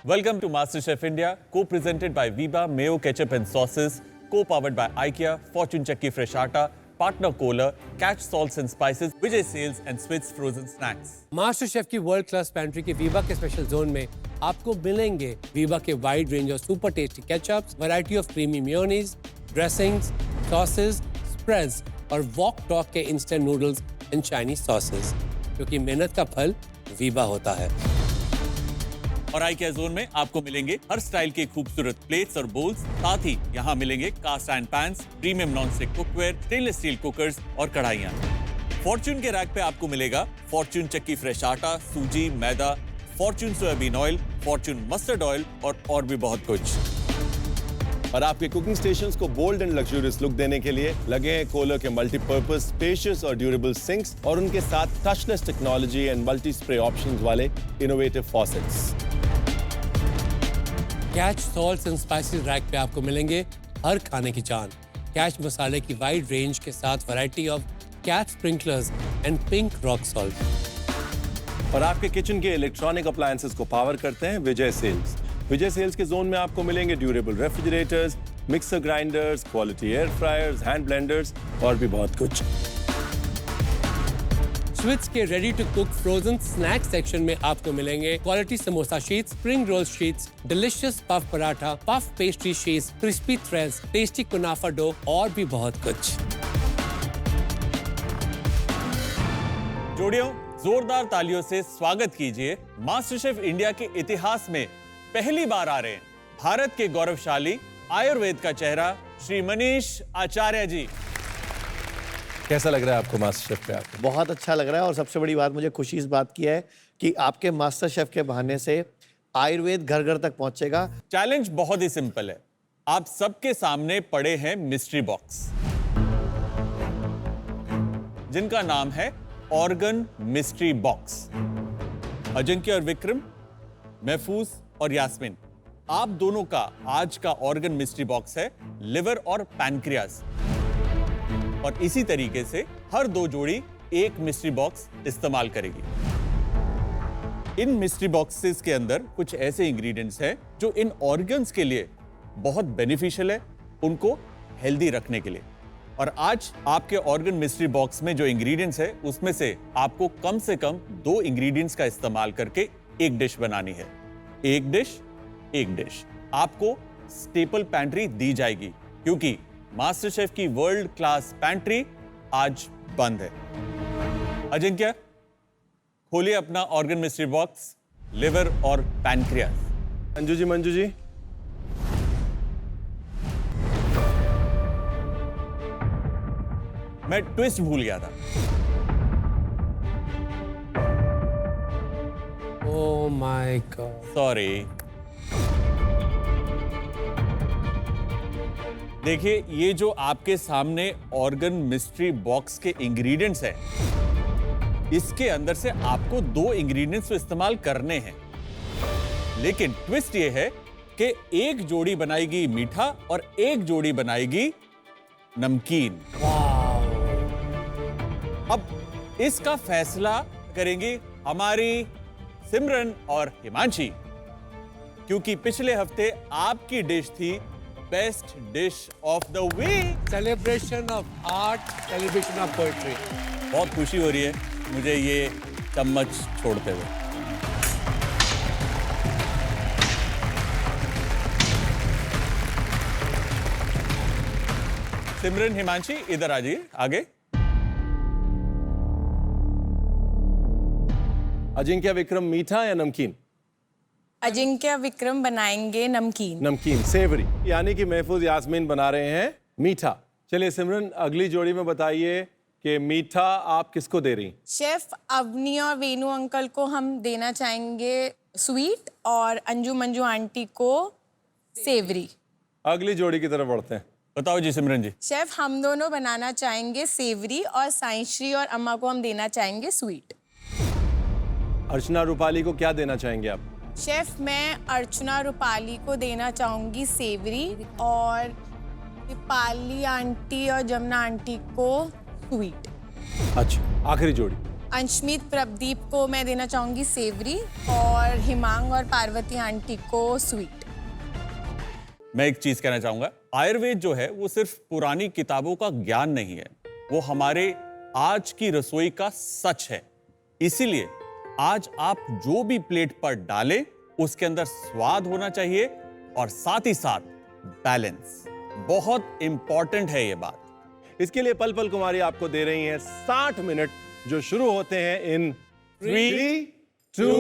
Welcome to MasterChef India, co-presented by Viva Mayo Ketchup and Sauces, co-powered by IKEA, Fortune Chakki Fresh Atta, Partner Kohler, Catch Salts and Spices, Vijay Sales and Switz Frozen Snacks. Master chef की world class pantry के Veeba के special zone में आपको मिलेंगे Veeba के wide range of super tasty ketchups, variety of creamy mayonnaise, dressings, sauces, spreads और Wok Tok के instant noodles and Chinese sauces, क्योंकि मेहनत का फल वीवा होता है। और IKEA जोन में आपको मिलेंगे हर स्टाइल के खूबसूरत प्लेट्स और बोल्स, साथ ही यहाँ मिलेंगे cast iron pans, premium non stick cookware, stainless steel cookers और कढ़ाइयाँ। फॉर्च्यून के रैक पे आपको मिलेगा फॉर्च्यून चक्की फ्रेश आटा, सूजी, मैदा, Fortune soybean oil, Fortune mustard oil और भी बहुत कुछ। और आपके कुकिंग स्टेशंस को बोल्ड एंड लग्जरियस लुक देने के लिए लगे हैं कोलर के मल्टीपर्पज स्पेशियस और ड्यूरेबल सिंक्स और उनके साथ touchless technology and multi spray options वाले innovative faucets. Catch salts and spices rack पे आपको मिलेंगे हर खाने की जान। कैच मसाले की वाइड रेंज के साथ variety of catch sprinklers and pink rock salt. और आपके किचन के इलेक्ट्रॉनिक अप्लायंसेस को पावर करते हैं विजय सेल्स। विजय सेल्स के जोन में आपको मिलेंगे durable refrigerators, mixer grinders, quality air fryers, hand blenders और भी बहुत कुछ। स्विट्स के ready to cook frozen snack section में आपको मिलेंगे quality samosa sheets, spring roll sheets, delicious puff paratha, puff pastry sheets, crispy threads, tasty kunafa dough और भी बहुत कुछ। जोड़ियों, जोरदार तालियों से स्वागत कीजिए मास्टर शेफ इंडिया के इतिहास में पहली बार आ रहे हैं भारत के गौरवशाली आयुर्वेद का चेहरा श्री मनीष आचार्य जी। कैसा लग रहा है आपको मास्टर शेफ पे आके? बहुत अच्छा लग रहा है और सबसे बड़ी बात मुझे खुशी इस बात की है कि आपके मास्टर शेफ के बहाने से आयुर्वेद घर घर तक पहुंचेगा। चैलेंज बहुत ही सिंपल है। आप सबके सामने पड़े हैं मिस्ट्री बॉक्स, जिनका नाम है ऑर्गन मिस्ट्री बॉक्स। अजिंक्य और विक्रम, महफूज और यास्मीन, आप दोनों का आज का ऑर्गन मिस्ट्री बॉक्स है लिवर और पैनक्रियाज। और इसी तरीके से हर दो जोड़ी एक मिस्ट्री बॉक्स इस्तेमाल करेगी। इन मिस्ट्री बॉक्सेस के अंदर कुछ ऐसे इंग्रेडिएंट्स हैं जो इन ऑर्गन्स के लिए बहुत बेनिफिशियल है, उनको हेल्दी रखने के लिए। और आज आपके ऑर्गन मिस्ट्री बॉक्स में जो इंग्रेडिएंट्स है उसमें से आपको कम से कम 2 इंग्रेडिएंट्स का इस्तेमाल करके एक डिश बनानी है। एक डिश आपको स्टेपल पैंट्री दी जाएगी, क्योंकि मास्टर शेफ की वर्ल्ड क्लास पैंट्री आज बंद है। अजिंक्य, खोलिए अपना ऑर्गन मिस्ट्री बॉक्स लिवर और पैनक्रियाज। मंजू जी मैं ट्विस्ट भूल गया था। Oh my God, sorry. देखिए, ये जो आपके सामने ऑर्गन मिस्ट्री बॉक्स के इंग्रेडिएंट्स हैं, इसके अंदर से आपको 2 इंग्रेडिएंट्स तो इस्तेमाल करने हैं, लेकिन ट्विस्ट ये है कि एक जोड़ी बनाएगी मीठा और एक जोड़ी बनाएगी नमकीन। अब इसका फैसला करेंगी हमारी सिमरन और हिमांशी, क्योंकि पिछले हफ्ते आपकी डिश थी best dish of the week. Celebration of art, celebration of poetry. बहुत खुशी हो रही है मुझे ये चम्मच छोड़ते हुए। सिमरन, हिमांशी, इधर आ जाइए आगे। अजिंक्य, विक्रम, मीठा या नमकीन? अजिंक्य विक्रम बनाएंगे नमकीन। नमकीन, सेवरी, यानी कि महफूज यास्मीन बना रहे हैं मीठा। चलिए सिमरन, अगली जोड़ी में बताइए कि मीठा आप किसको दे रही? शेफ अवनी और वेणु अंकल को हम देना चाहेंगे स्वीट और अंजू मंजू आंटी को सेवरी। अगली जोड़ी की तरफ बढ़ते हैं। बताओ जी सिमरन जी। शेफ हम दोनों बनाना चाहेंगे सेवरी और साईश्री और अम्मा को हम देना चाहेंगे स्वीट। अर्चना, रूपाली को क्या देना चाहेंगे आप? शेफ मैं अर्चना रूपाली को देना चाहूंगी सेवरी और दीपाली आंटी और जमुना आंटी को स्वीट। अच्छा, आखिरी जोड़ी। अंशमीत प्रदीप को मैं देना चाहूंगी सेवरी और हिमांग और पार्वती आंटी को स्वीट। मैं एक चीज कहना चाहूंगा, आयुर्वेद जो है वो सिर्फ पुरानी किताबों का ज्ञान नहीं है, वो हमारे आज की रसोई का सच है। इसीलिए आज आप जो भी प्लेट पर डालें उसके अंदर स्वाद होना चाहिए और साथ ही साथ बैलेंस। बहुत इंपॉर्टेंट है ये बात। इसके लिए पल पल कुमारी आपको दे रही हैं 60 मिनट जो शुरू होते हैं इन 3, 2,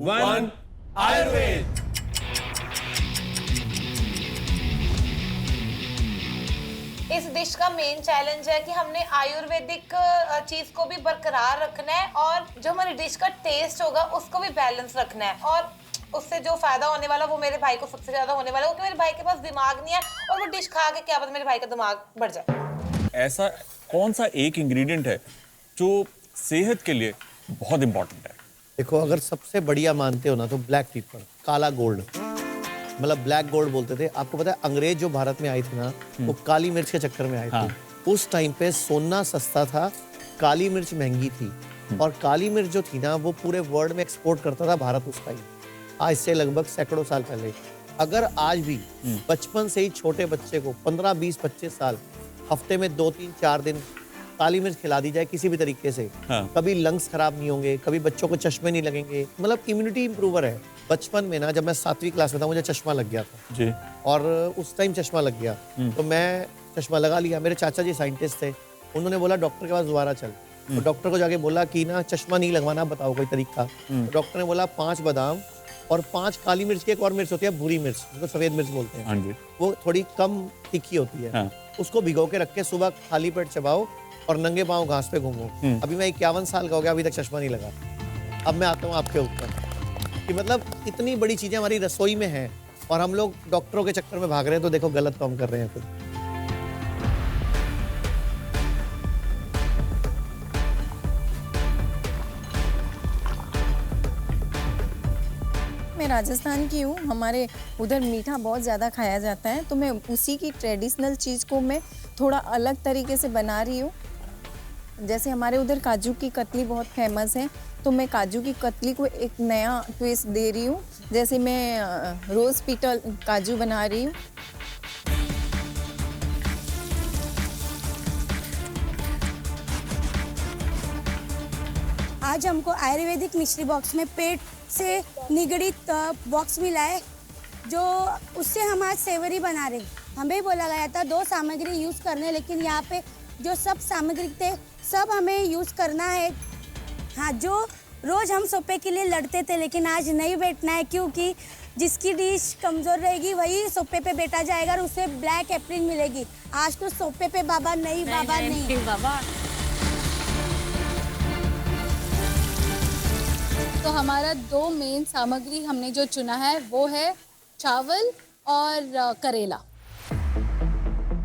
1 आयुर्वेद। इस डिश का मेन चैलेंज है कि हमने आयुर्वेदिक चीज को भी बरकरार रखना है और जो हमारी डिश का टेस्ट होगा उसको भी बैलेंस रखना है, और उससे जो फायदा होने वाला वो मेरे भाई को सबसे ज्यादा होने वाला है, क्योंकि मेरे भाई के पास दिमाग नहीं है और वो डिश खा के क्या पता मेरे भाई का दिमाग बढ़ जाए। ऐसा कौन सा एक इंग्रेडिएंट है जो सेहत के लिए बहुत इंपॉर्टेंट है? देखो, अगर सबसे बढ़िया मानते हो ना तो ब्लैक पेपर, काला गोल्ड, मतलब ब्लैक गोल्ड बोलते थे। आपको पता है अंग्रेज जो भारत में आए थे ना, वो काली मिर्च के चक्कर में आए थे। उस टाइम पे सोना सस्ता था, काली मिर्च महंगी थी, और काली मिर्च जो थी ना वो पूरे वर्ल्ड में एक्सपोर्ट करता था भारत उस टाइम, आज से लगभग सैकड़ों साल पहले। अगर आज भी बचपन से ही छोटे बच्चे को 15, 20, 25 साल हफ्ते में 2, 3, 4 दिन काली मिर्च खिला दी जाए किसी भी तरीके से, कभी लंग्स खराब नहीं होंगे, कभी बच्चों को चश्मे नहीं लगेंगे, मतलब इम्यूनिटी इंप्रूवर है। बचपन में ना जब मैं 7वीं क्लास में था मुझे चश्मा लग गया था जी, और उस टाइम चश्मा लग गया तो मैं चश्मा लगा लिया। मेरे चाचा जी साइंटिस्ट थे, उन्होंने बोला डॉक्टर के पास दोबारा चल। तो डॉक्टर को जाके बोला कि ना चश्मा नहीं लगवाना, बताओ कोई तरीका। तो डॉक्टर ने बोला 5 बादाम और 5 काली मिर्च की एक और मिर्च होती है भूरी मिर्च, जिसको सफेद मिर्च बोलते हैं। हाँ जी। वो थोड़ी कम तीखी होती है। हाँ। उसको भिगो के रख के सुबह खाली पेट चबाओ और नंगे पाँव घास पे घूमो। अभी मैं 51 साल का हो गया, अभी तक चश्मा नहीं लगा। अब मैं आता हूँ आपके ऊपर कि मतलब इतनी बड़ी चीजें हमारी रसोई में हैं और हम लोग डॉक्टरों के चक्कर में भाग रहे हैं, तो देखो गलत काम कर रहे हैं फिर। मैं राजस्थान की हूँ, हमारे उधर मीठा बहुत ज़्यादा खाया जाता है, तो मैं उसी की ट्रेडिशनल चीज़ को मैं थोड़ा अलग तरीके से बना रही हूँ। जैसे हमारे उधर काजू की कतली बहुत फेमस है, तो मैं काजू की कतली को एक नया ट्विस्ट दे रही हूँ। जैसे मैं रोज़ पीटल काजू बना रही हूँ। आज हमको आयुर्वेदिक मिश्री बॉक्स में पेट से निगड़ित बॉक्स मिला है, जो उससे हम आज सेवरी बना रहे हैं। हमें बोला गया था 2 सामग्री यूज़ करने, लेकिन यहाँ पे जो सब सामग्री थे सब हमें यूज़ करना है। हाँ, जो रोज़ हम सोपे के लिए लड़ते थे, लेकिन आज नहीं बैठना है, क्योंकि जिसकी डिश कमज़ोर रहेगी वही सोपे पे बैठा जाएगा और उसे ब्लैक एप्रिन मिलेगी। आज तो सोपे पे बाबा नहीं, बाबा नहीं बाबा। तो हमारा 2 मेन सामग्री हमने जो चुना है वो है चावल और करेला।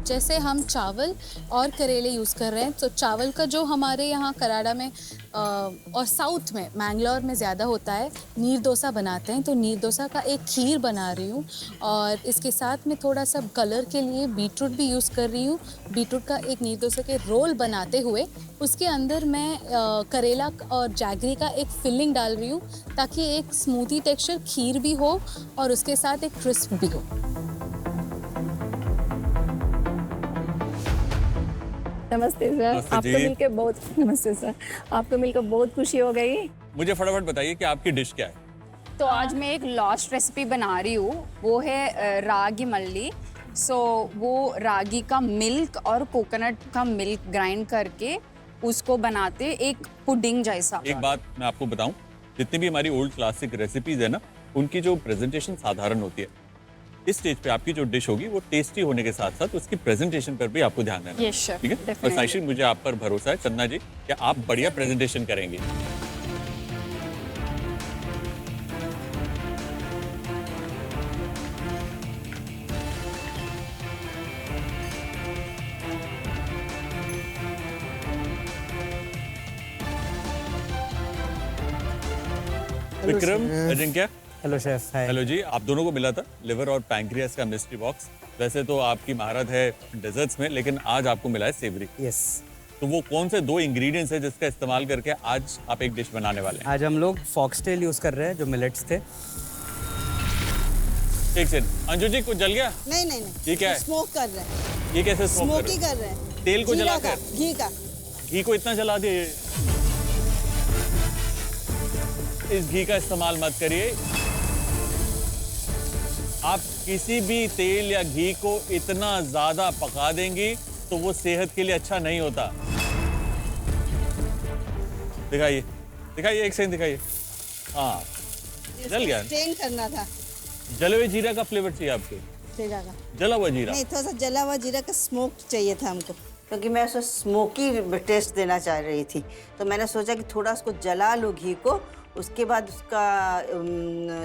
जैसे हम चावल और करेले यूज़ कर रहे हैं, तो चावल का जो हमारे यहाँ कराड़ा में और साउथ में मैंगलोर में ज़्यादा होता है, नीर डोसा बनाते हैं, तो नीर डोसा का एक खीर बना रही हूँ। और इसके साथ में थोड़ा सा कलर के लिए बीटरूट भी यूज़ कर रही हूँ। बीटरूट का एक नीर डोसा के रोल बनाते हुए उसके अंदर मैं करेला और जैगरी का एक फिलिंग डाल रही हूँ, ताकि एक स्मूथी टेक्सचर खीर भी हो और उसके साथ एक क्रिस्प भी हो। नमस्ते सर, आपको मिलकर बहुत नमस्ते सर, आपको मिलकर बहुत खुशी हो गई। मुझे फटाफट बताइए कि आपकी डिश क्या है? तो आज मैं एक लास्ट रेसिपी बना रही हूँ, वो है रागी मल्ली। वो रागी का मिल्क और कोकोनट का मिल्क ग्राइंड करके उसको बनाते एक पुडिंग जैसा। एक बात मैं आपको बताऊं, जितनी भी हमारी ओल्ड क्लासिक रेसिपीज है ना, उनकी जो प्रेजेंटेशन साधारण होती है, इस स्टेज पे आपकी जो डिश होगी वो टेस्टी होने के साथ साथ उसकी प्रेजेंटेशन पर भी आपको ध्यान देना है। ठीक है? और साइशी, मुझे आप पर भरोसा है, चंदा जी, कि आप बढ़िया प्रेजेंटेशन करेंगे। Vikram, Ajinkya, hello chef. Hello जी। आप दोनों को मिला था लिवर और पैंक्रियास का मिस्ट्री बॉक्स। वैसे तो आपकी महारत है डेजर्ट्स में, लेकिन आज आपको मिला है सेवरी। यस। तो वो कौन से 2 इंग्रेडिएंट्स है जिसका इस्तेमाल करके आज आप एक डिश बनाने वाले हैं? आज हम लोग फॉक्सटेल यूज कर रहे हैं, जो मिलेट्स थे। एक सेकंड, अंजू जी कुछ जल गया? नहीं नहीं नहीं, ये क्या है? स्मोक कर रहे हैं, ये कैसे स्मोक कर स्मोकी रहे हो? कर रहे हैं। तेल को जीरा जलाकर? का, घी का। घी को इतना जला दिए? इस घी का इस्तेमाल मत करिए। आप किसी भी तेल या घी को इतना ज्यादा पका देंगी तो वो सेहत के लिए अच्छा नहीं होता। दिखाइए, दिखाइए, एक सेकंड दिखाइए। हाँ, जल गया। स्टेन करना था। जले हुए जीरा का फ्लेवर चाहिए आपको? जीरा का जला हुआ जीरा? नहीं, थोड़ा सा जला हुआ जीरा का स्मोक चाहिए था हमको, क्योंकि मैं उसको स्मोकी टेस्ट देना चाह रही थी। तो मैंने सोचा कि थोड़ा उसको जला लूँ घी को, उसके बाद उसका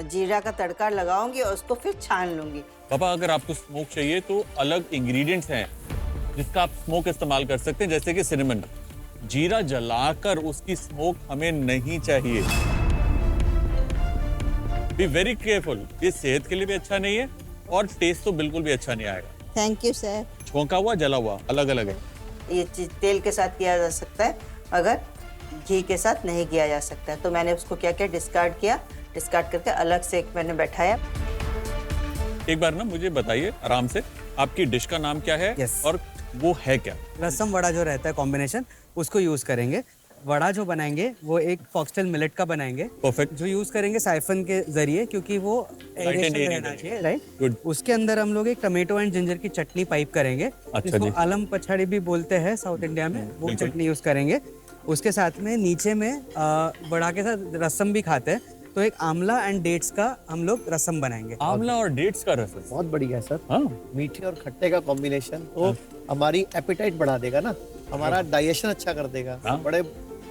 जीरा का तड़का लगाऊंगी और उसको फिर छान लूंगी। पापा, अगर आपको स्मोक चाहिए तो अलग इंग्रेडिएंट्स हैं जिसका आप स्मोक इस्तेमाल कर सकते हैं, जैसे कि सिनेमन। जीरा जलाकर उसकी स्मोक हमें नहीं चाहिए। बी वेरी केयरफुल, ये सेहत के लिए भी अच्छा नहीं है और टेस्ट तो बिल्कुल भी अच्छा नहीं आएगा। Thank you sir. छोंका हुआ, जला हुआ अलग अलग है। ये चीज तेल के साथ किया जा सकता है, अगर घी के साथ नहीं किया जा सकता है। तो मैंने उसको क्या किया, डिस्कार्ड किया। डिस्कार्ड करके अलग से एक मैंने बैठाया। एक बार ना मुझे बताइए आराम से, आपकी डिश का नाम क्या है? Yes. और वो है क्या? रसम वड़ा जो रहता है कॉम्बिनेशन, उसको यूज करेंगे। वड़ा जो बनाएंगे वो एक फॉक्सटेल मिलेट का बनाएंगे। परफेक्ट। जो यूज करेंगे साइफन के जरिए, क्योंकि वो एरेशन aerated रहना चाहिए, राइट। Good. उसके अंदर हम लोग एक टमेटो एंड जिंजर की चटनी पाइप करेंगे, अच्छा जिसको जी। अलम पछाड़ी भी बोलते हैं साउथ इंडिया में, वो बिल्कुल। चटनी यूज करेंगे। उसके साथ में नीचे में वड़ा के साथ रसम भी खाते हैं, तो एक आंवला एंड डेट्स का हम लोग रसम बनाएंगे। आंवला और डेट्स का रसम? बहुत बढ़िया है सर। हाँ, मीठे और खट्टे का कॉम्बिनेशन तो हमारी एपेटाइट बढ़ा देगा ना, हमारा डाइजेशन अच्छा कर देगा। हाँ। बड़े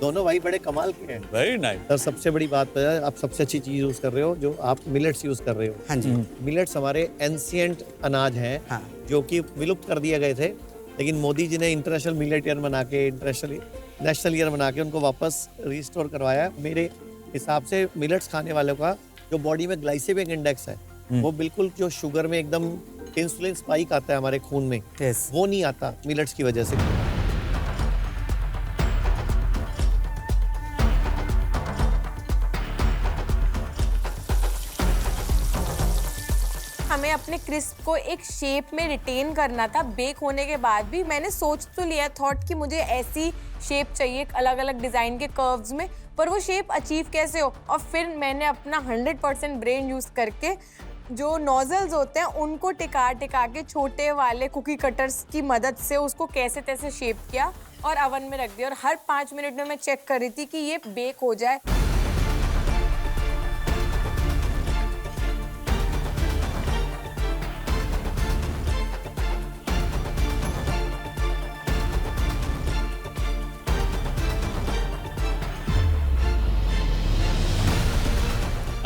दोनों भाई बड़े कमाल के हैं वेरी नाइस। सर। सबसे बड़ी बात है, आप सबसे अच्छी चीज यूज कर रहे हो, जो आप मिलेट्स यूज कर रहे हो। हाँ जी। मिलेट्स हमारे एंशिएंट अनाज हैं, हाँ। जो कि विलुप्त कर दिए गए थे, लेकिन मोदी जी ने इंटरनेशनल मिलेट ईयर बना के, इंटरनेशनल नेशनल ईयर बना के उनको वापस रिस्टोर करवाया। मेरे हिसाब से मिलेट्स खाने वालों का जो बॉडी में ग्लाइसेमिक इंडेक्स है, वो बिल्कुल जो शुगर में एकदम इंसुलिन स्पाइक आता है हमारे खून में, Yes. वो नहीं आता मिलेट्स की वजह से। हमें अपने क्रिस्प को एक शेप में रिटेन करना था। बेक होने के बाद भी मैंने सोच तो लिया, थॉट कि मुझे ऐसी शेप चाहिए अलग अलग डिज़ाइन के कर्व्स में, पर वो शेप अचीव कैसे हो। और फिर मैंने अपना 100% ब्रेन यूज़ करके जो नोजल्स होते हैं उनको टिका टिका के छोटे वाले कुकी कटर्स की मदद से उसको कैसे तैसे शेप किया और अवन में रख दिया। और हर 5 मिनट में मैं चेक कर रही थी कि ये बेक हो जाए।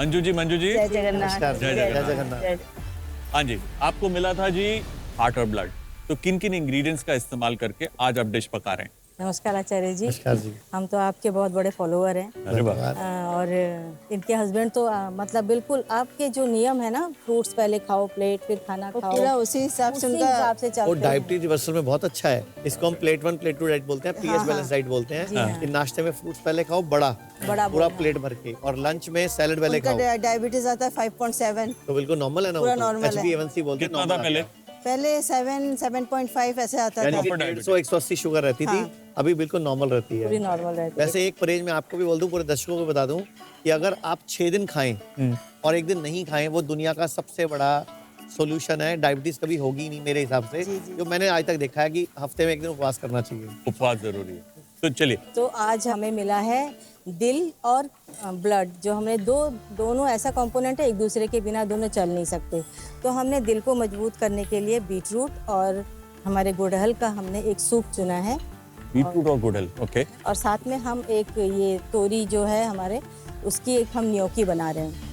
अंजू जी, मंजू जी, जय जगन्नाथ। नमस्कार। जय जगन्नाथ। हाँ जी, आपको मिला था जी हार्ट और ब्लड, तो किन किन इंग्रेडिएंट्स का इस्तेमाल करके आज आप डिश पका रहे हैं? नमस्कार आचार्य जी। नमस्कार जी। हम तो आपके बहुत बड़े फॉलोअर हैं। अरे वाह। और इनके हस्बैंड तो मतलब बिल्कुल आपके जो नियम है ना, फ्रूट्स पहले खाओ, प्लेट फिर खाना खाओ, पूरा उसी हिसाब से वो चलते हैं। डायबिटीज रिवर्सल में बहुत अच्छा है। इसको हम प्लेट 1 प्लेट 2 डाइट बोलते हैं, पीएस बैलेंस डाइट बोलते हैं। कि नाश्ते में फ्रूट्स पहले खाओ, बड़ा पूरा प्लेट भर के, और लंच में सैलेड पहले खाओ। डायबिटीज आता है 5.7। तो बिल्कुल नॉर्मल है ना, पूरा normal है। HbA1c बोलते हैं। कितना था पहले? पहले 7.5 ऐसे आता था। यानी कि 150-180 शुगर रहती थी, अभी बिल्कुल नॉर्मल रहती पूरी है। नॉर्मल रहती है। वैसे एक परहेज मैं आपको भी बोल दूं, पूरे दर्शकों को बता दूं कि अगर आप 6 दिन खाएं और एक दिन नहीं खाएं, वो दुनिया का सबसे बड़ा सॉल्यूशन है। डायबिटीज कभी होगी ही नहीं मेरे हिसाब से। जो मैंने आज तक देखा है कि हफ्ते में एक दिन उपवास करना चाहिए। उपवास जरूरी है। तो चलिए, तो आज हमें मिला है दिल और ब्लड, जो हमने दोनों ऐसा कंपोनेंट है, एक दूसरे के बिना दोनों चल नहीं सकते। तो हमने दिल को मजबूत करने के लिए बीटरूट और हमारे गुड़हल का हमने एक सूप चुना है। बीटरूट और गुड़हल, ओके। और साथ में हम एक ये तोरी जो है हमारे, उसकी एक हम न्योकी बना रहे हैं।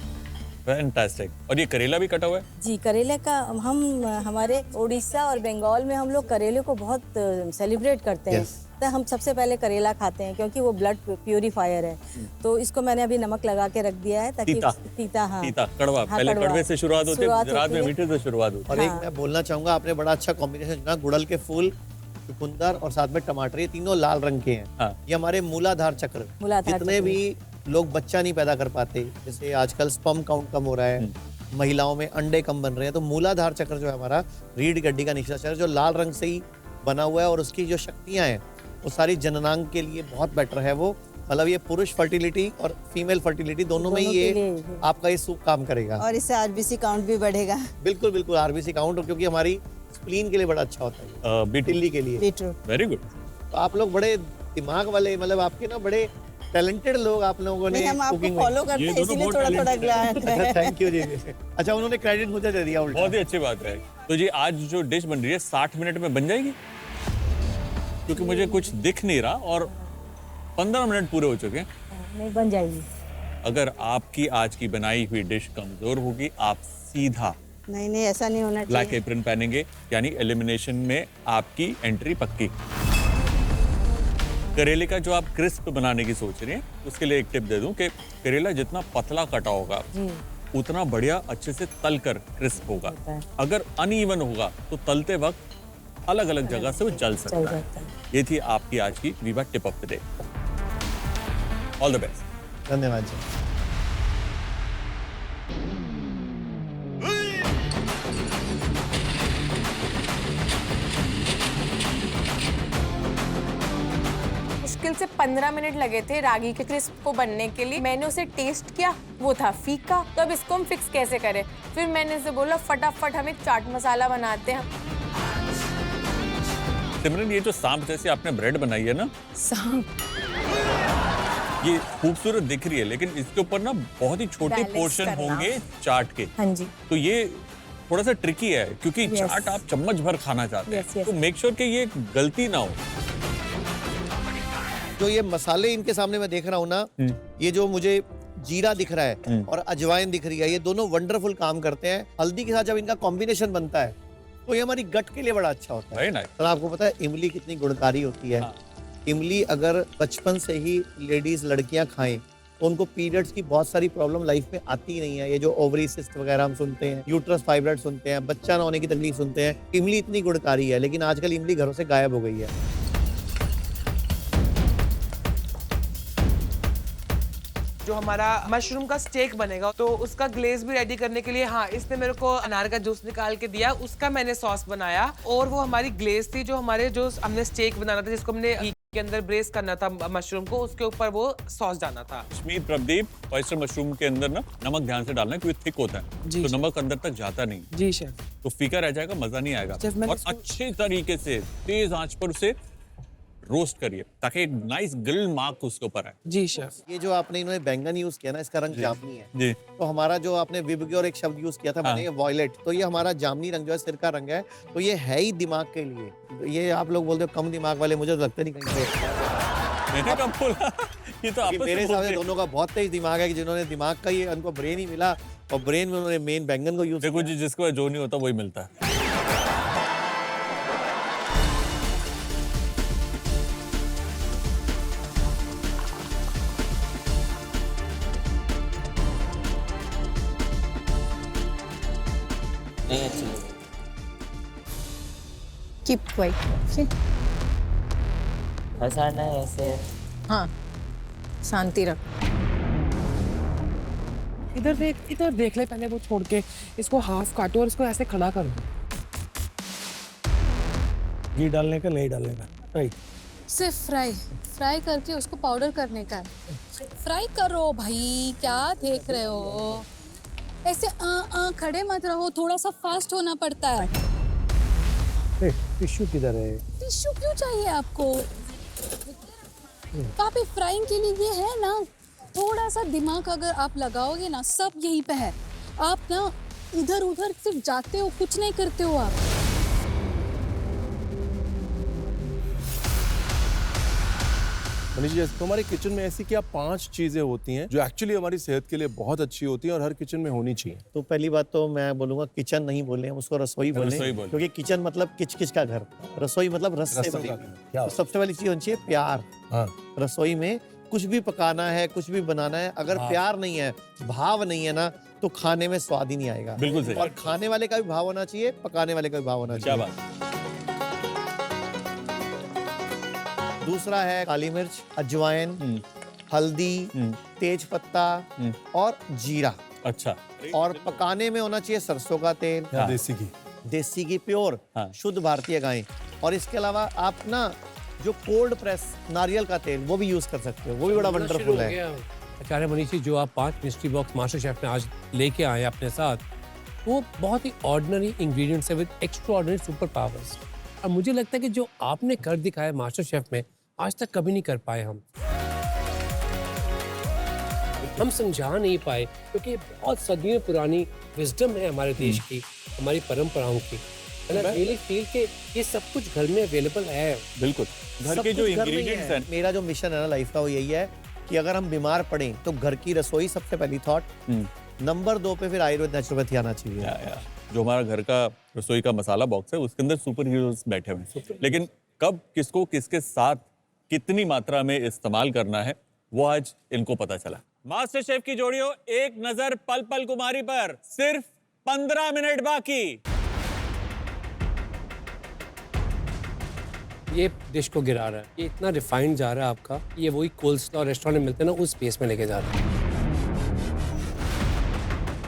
फैंटास्टिक। और ये करेला भी कटा हुआ है? जी, करेले का हम हमारे उड़ीसा और बंगाल में हम लोग करेले को बहुत सेलिब्रेट करते हैं। तो हम सबसे पहले करेला खाते हैं, क्योंकि वो ब्लड प्यूरिफायर है। तो इसको मैंने अभी नमक लगा के रख दिया है ताकि तीता, हाँ, तीता, कड़वा। हाँ, पहले कड़वा। कड़वे से शुरुआत होती है, गुजरात में मीठे से शुरुआत होती है। और एक मैं बोलना चाहूंगा, आपने बड़ा अच्छा कॉम्बिनेशन चुना, गुड़हल के फूल चुकंदर और साथ में टमाटर, ये तीनों लाल रंग के हैं। हाँ। ये हमारे मूलाधार चक्र। मूलाधार जितने चक्र। भी लोग बच्चा नहीं पैदा कर पाते, जैसे आजकल स्पर्म काउंट कम हो रहा है, महिलाओं में अंडे कम बन रहे हैं, तो मूलाधार चक्र जो है हमारा रीढ़ की हड्डी का निचला चक्र जो लाल रंग से ही बना हुआ है और उसकी जो शक्तियां हैं वो सारी जननांग के लिए बहुत बेटर है। वो मतलब ये पुरुष फर्टिलिटी और फीमेल फर्टिलिटी दोनों में ही दोनों के ये लिए। आपका ये सूप काम करेगा। और इससे आरबीसी काउंट भी बढ़ेगा। बिल्कुल बिल्कुल, आरबीसी काउंट, क्योंकि हमारी स्प्लीन के लिए बड़ा अच्छा होता है, बिटिल्ली के लिए। बीटरूट। Very good. तो आप लोग बड़े दिमाग वाले, मतलब आपके ना बड़े टैलेंटेड लोग आप लोगों ने हम आपको कुकिंग में। फॉलो करते हैं इसीलिए थोड़ा थोड़ा ज्ञान है। थैंक यू जी। अच्छा, उन्होंने क्रेडिट मुझे दे दिया उल्टा। बहुत ही अच्छी बात है। तो जी आज जो डिश बन रही है 60 मिनट में बन जाएगी, क्योंकि मुझे कुछ दिख नहीं रहा और 15 मिनट पूरे हो चुके हैं। नहीं, बन जाएगी। अगर आपकी आज की बनाई हुई डिश कमजोर होगी, आप सीधा नहीं नहीं, ऐसा नहीं होना ब्लैक चाहिए। एप्रन पहनेंगे, यानी एलिमिनेशन में आपकी एंट्री पक्की। करेले का जो आप क्रिस्प बनाने की सोच रहे हैं, उसके लिए एक टिप दे दूं कि करेला जितना पतला कटा होगा उतना बढ़िया अच्छे से तल कर क्रिस्प होगा। अगर अनइवन होगा तो तलते वक्त अलग अलग जगह से वो जल सकता है। ये थी आपकी आज की Viva tip of the day. All the best. धन्यवाद जी। मुश्किल से 15 मिनट लगे थे रागी के क्रिस्प को बनने के लिए। मैंने उसे टेस्ट किया, वो था फीका। तो अब इसको हम फिक्स कैसे करें? फिर मैंने उसे बोला फटाफट हम एक चाट मसाला बनाते हैं। सिमरन, ये जो सांप जैसी आपने ब्रेड बनाई है ना, सांप ये खूबसूरत दिख रही है, लेकिन इसके ऊपर ना बहुत ही छोटे Balance पोर्शन करना। होंगे चाट के। हाँ जी। तो ये थोड़ा सा ट्रिकी है, क्योंकि Yes. चाट आप चम्मच भर खाना चाहते Yes, हैं। yes. तो मेक श्योर कि ये गलती ना हो। जो ये मसाले इनके सामने मैं देख रहा हूँ ना, ये जो मुझे जीरा दिख रहा है और अजवाइन दिख रही है, ये दोनों वंडरफुल काम करते हैं। हल्दी के साथ जब इनका कॉम्बिनेशन बनता है तो ये हमारी गट के लिए बड़ा अच्छा होता है। Very nice. और आपको पता है इमली कितनी गुणकारी होती है। हाँ। इमली अगर बचपन से ही लेडीज लड़कियां खाएं तो उनको पीरियड्स की बहुत सारी प्रॉब्लम लाइफ में आती ही नहीं है। ये जो ओवरी सिस्ट वगैरह हम सुनते हैं, यूट्रस फाइब्रॉइड सुनते हैं, बच्चा ना होने की तकलीफ सुनते हैं, इमली इतनी गुणकारी है। लेकिन आजकल इमली घरों से गायब हो गई है। जो हमारा मशरूम का स्टेक बनेगा तो उसका ग्लेज भी रेडी करने के लिए, हाँ, इसने मेरे को अनार का जूस निकाल के दिया, उसका मैंने सॉस बनाया। और वो हमारी ग्लेज थी जो हमारे जो हमने स्टेक बनाना था, जिसको हमने घी के अंदर ब्रेस करना था मशरूम को, उसके ऊपर वो सॉस डालना था। कश्मीर प्रदीप, ऑयस्टर मशरूम के अंदर ना नमक ध्यान से डालना है, क्योंकि थिक होता है, जी। तो नमक अंदर तक जाता नहीं, जी शेफ। तो फीका रह जाएगा, मजा नहीं आएगा। शेफ, मैंने और अच्छे तरीके से तेज आंच पर उसे रोस्ट करिए ताकि एक नाइस ग्रिल मार्क उसके ऊपर आए। जी शेफ। ये जो आपने इन्होंने बैंगन यूज किया ना, इसका रंग जामुनी है। जी। तो हमारा जो आपने विबग्योर और एक शब्द यूज किया था मैंने, वॉयलेट, तो ये हमारा जामुनी रंग जो है, सिर का रंग है। तो ये है ही दिमाग के लिए। ये आप लोग बोलते हो कम दिमाग वाले, मुझे तो लगता नहीं कहीं पे। मैंने कब बोला? ये तो आपस मेरे में हिसाब बोलते से हैं। दोनों का बहुत तेज दिमाग है कि जिन्होंने दिमाग का, ये उनको ब्रेन ही मिला और ब्रेन में उन्होंने मेन बैंगन को यूज देखो जी, जिसको जो नहीं होता वही मिलता है। नहीं अच्छी लगी। Keep quiet. हंसाना है ऐसे। हाँ, शांति रख। इधर देख ले पहले, वो छोड़ के इसको हाफ काटो और इसको ऐसे खड़ा करो। घी डालने का, नहीं डालने का, राइट। सिर्फ फ्राई करके उसको पाउडर करने का है। फ्राई करो भाई, क्या देख रहे हो? ऐसे खड़े मत रहो, थोड़ा सा फास्ट होना पड़ता है। टिश्यू किधर है? टिश्यू क्यों चाहिए आपको? पापी, फ्राइंग के लिए ये है ना, थोड़ा सा दिमाग अगर आप लगाओगे ना, सब यहीं पे है। आप ना इधर उधर सिर्फ जाते हो, कुछ नहीं करते हो आप। मनीष जी, तो हमारे किचन में ऐसी क्या 5 चीजें होती हैं जो एक्चुअली हमारी सेहत के लिए बहुत अच्छी होती हैं और हर किचन में होनी चाहिए? तो पहली बात तो मैं बोलूंगा किचन नहीं बोले, हम उसको रसोई बोले, क्योंकि किचन मतलब किच का घर, रसोई मतलब रस से बनी। तो सबसे पहली चीज होनी चाहिए प्यार। हाँ। रसोई में कुछ भी पकाना है, कुछ भी बनाना है, अगर प्यार नहीं है, भाव नहीं है ना, तो खाने में स्वाद ही नहीं आएगा। बिल्कुल सही। और खाने वाले का भी भाव होना चाहिए, पकाने वाले का भी भाव होना चाहिए। क्या बात। दूसरा है काली मिर्च, अजवाइन, हल्दी, तेज पत्ता और जीरा। अच्छा। और पकाने में होना चाहिए सरसों का तेल, देसी घी प्योर, शुद्ध भारतीय गाय। और इसके अलावा आप ना जो कोल्ड प्रेस नारियल का तेल वो भी यूज कर सकते हो, वो भी बड़ा वंडरफुल है। आचार्य मनीष जी, जो आप 5 मिस्ट्री बॉक्स मास्टर शेफ में आज लेके आए अपने साथ, वो बहुत ही ऑर्डिनरी इंग्रेडिएंट्स है विद एक्स्ट्राऑर्डिनरी सुपर पावर्स। और मुझे लगता है कि जो आपने कर दिखाया मास्टर शेफ में, आज तक कभी नहीं कर पाए हम समझा नहीं पाए, क्योंकि बहुत सदियों पुरानी विजडम है हमारे देश की, हमारी परंपराओं की। रियली फील कि ये सब कुछ घर में अवेलेबल है। बिल्कुल, घर के जो इंग्रेडिएंट्स हैं। मेरा जो मिशन है ना लाइफ का, वो यही है कि अगर हम बीमार पड़े तो घर की रसोई सबसे पहली थॉट, नंबर 2 पे फिर आयुर्वेद नेचुरोपैथी आना चाहिए। जो हमारा घर का रसोई का मसाला बॉक्स है, उसके अंदर सुपर हीरोज बैठे हुए हैं, लेकिन कब किसको किसके साथ कितनी मात्रा में इस्तेमाल करना है वो आज इनको पता चला। मास्टर शेफ की जोड़ियों, एक नजर पल पल कुमारी पर। सिर्फ 15 मिनट बाकी। ये डिश को गिरा रहा है, ये इतना रिफाइंड जा रहा है आपका, ये वही कोल्ड रेस्टोरेंट में मिलते हैं ना, उस स्पेस में लेके जा रहा है।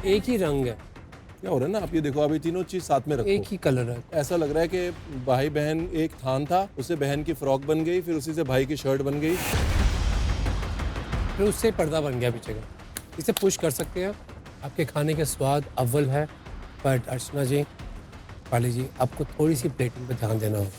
एक ही रंग है। क्या हो रहा है ना, आप ये देखो, अभी तीनों चीज साथ में रखो, एक ही कलर है। ऐसा लग रहा है कि भाई बहन एक थान था, उससे बहन की फ्रॉक बन गई, फिर उसी से भाई की शर्ट बन गई, फिर उससे पर्दा बन गया पीछे का। इसे पुश कर सकते हैं। आपके खाने के स्वाद अव्वल है, बट अर्चना जी, पाली जी, आपको थोड़ी सी प्लेटिंग पे ध्यान देना होगा।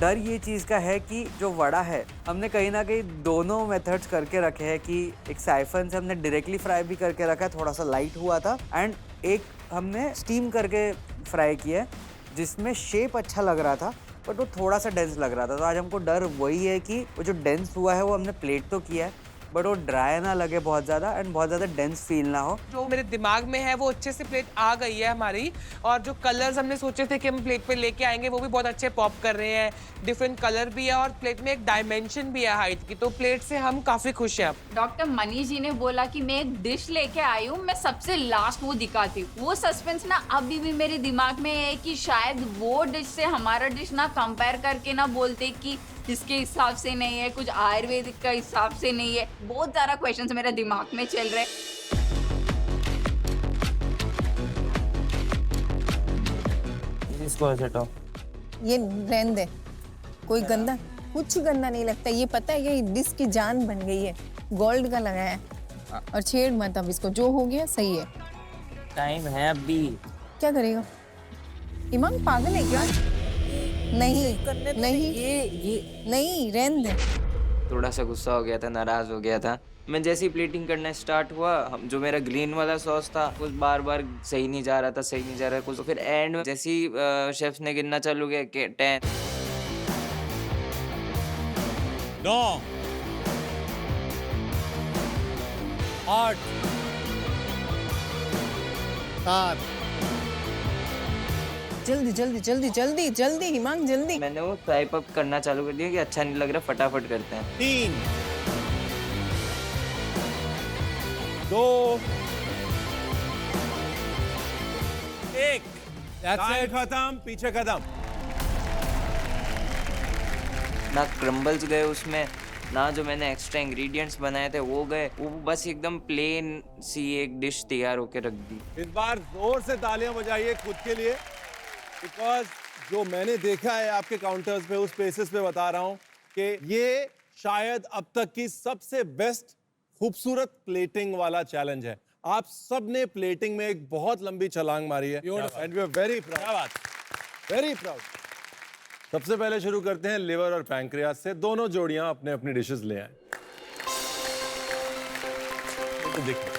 डर ये चीज़ का है कि जो वड़ा है, हमने कहीं ना कहीं दोनों मेथड्स करके रखे हैं कि एक साइफन से हमने डायरेक्टली फ्राई भी करके रखा है, थोड़ा सा लाइट हुआ था, एंड एक हमने स्टीम करके फ्राई किया है जिसमें शेप अच्छा लग रहा था, बट वो थोड़ा सा डेंस लग रहा था। तो आज हमको डर वही है कि वो जो डेंस हुआ है वो हमने प्लेट तो किया है, बट वो ड्राई ना लगे बहुत ज़्यादा एंड बहुत ज़्यादा डेंस फील ना हो। जो मेरे दिमाग में है वो अच्छे से प्लेट आ गई है हमारी, और जो कलर्स हमने सोचे थे कि हम प्लेट पे लेके आएंगे वो भी बहुत अच्छे पॉप कर रहे हैं। डिफरेंट कलर भी है और प्लेट में एक डायमेंशन भी है हाइट की, तो प्लेट से हम काफ़ी खुश हैं। डॉक्टर मनीष जी ने बोला कि मैं एक डिश लेके आई हूँ, मैं सबसे लास्ट वो दिखाती हूँ। वो सस्पेंस ना अभी भी मेरे दिमाग में है कि शायद वो डिश से हमारा डिश ना कंपेयर करके ना बोलते कि इसके हिसाब से नहीं है, कुछ आयुर्वेदिक का हिसाब से नहीं है। बहुत सारा क्वेश्चंस मेरे दिमाग में चल रहे। इसको ये रहने दे, कोई गंदा, कुछ गंदा नहीं लगता। ये पता है ये डिश की जान बन गई है, गोल्ड का लगा है। और छेड़ मत अब इसको, जो हो गया सही है। टाइम है अभी। क्या करेगा इमाम, पागल है क्या? नहीं नहीं नहीं, रहने दे। थोड़ा सा गुस्सा हो गया था, नाराज हो गया था मैं। जैसे ही प्लेटिंग करना स्टार्ट हुआ, हम जो मेरा ग्रीन वाला सॉस था कुछ बार बार सही नहीं जा रहा था, सही नहीं जा रहा कुछ। तो फिर एंड में जैसे ही शेफ ने गिनना चालू किया कि 10 9 8 7 जल्दी जल्दी जल्दी जल्दी जल्दी हिमांग जल्दी। मैंने वो स्वाइप अप करना चालू कर दिया कि अच्छा नहीं लग रहा, फटाफट करते हैं। 3 2 1 टाइम खत्म, पीछे खत्म। ना क्रम्बल्स गए उसमें, ना जो मैंने एक्स्ट्रा इंग्रेडिएंट्स बनाए थे वो गए, वो बस एकदम प्लेन सी एक डिश तैयार होके रख दी। इस बार जोर से तालियां बजाइए खुद के लिए, बिकॉज जो मैंने देखा है आपके काउंटर्स पे, उस बेसिस पे बता रहा हूं कि ये शायद अब तक की सबसे बेस्ट खूबसूरत प्लेटिंग वाला चैलेंज है। आप सब ने प्लेटिंग में एक बहुत लंबी छलांग मारी है, and we are very proud, very proud. सबसे पहले शुरू करते हैं लिवर और पैंक्रियास से। दोनों जोड़ियां अपने अपनी डिशेस ले आए। तो देखो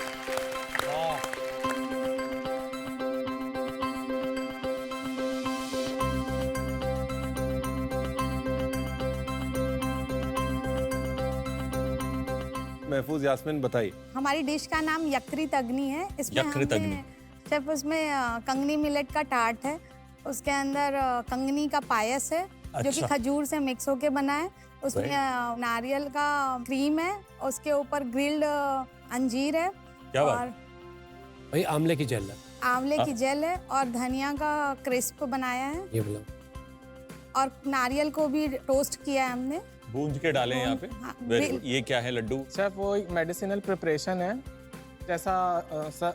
महफूज, यास्मीन बताइए। हमारी डिश का नाम यकृत अग्नि है। इसमें यकृत अग्नि। सिर्फ उसमें कंगनी मिलेट का टार्ट है, उसके अंदर कंगनी का पायस है जो कि खजूर से मिक्स होके बना है, उसमें नारियल का क्रीम है, उसके ऊपर ग्रिल्ड अंजीर है, क्या बात? और भाई आंवले की जेल है, आंवले की जेल है और धनिया का क्रिस्प बनाया है ये बोला। और नारियल को भी टोस्ट किया है हमने। भूंज के डाले हैं यहाँ पे। हाँ, Very good. ये क्या है लड्डू? शेफ वो एक मेडिसिनल प्रिपरेशन है। जैसा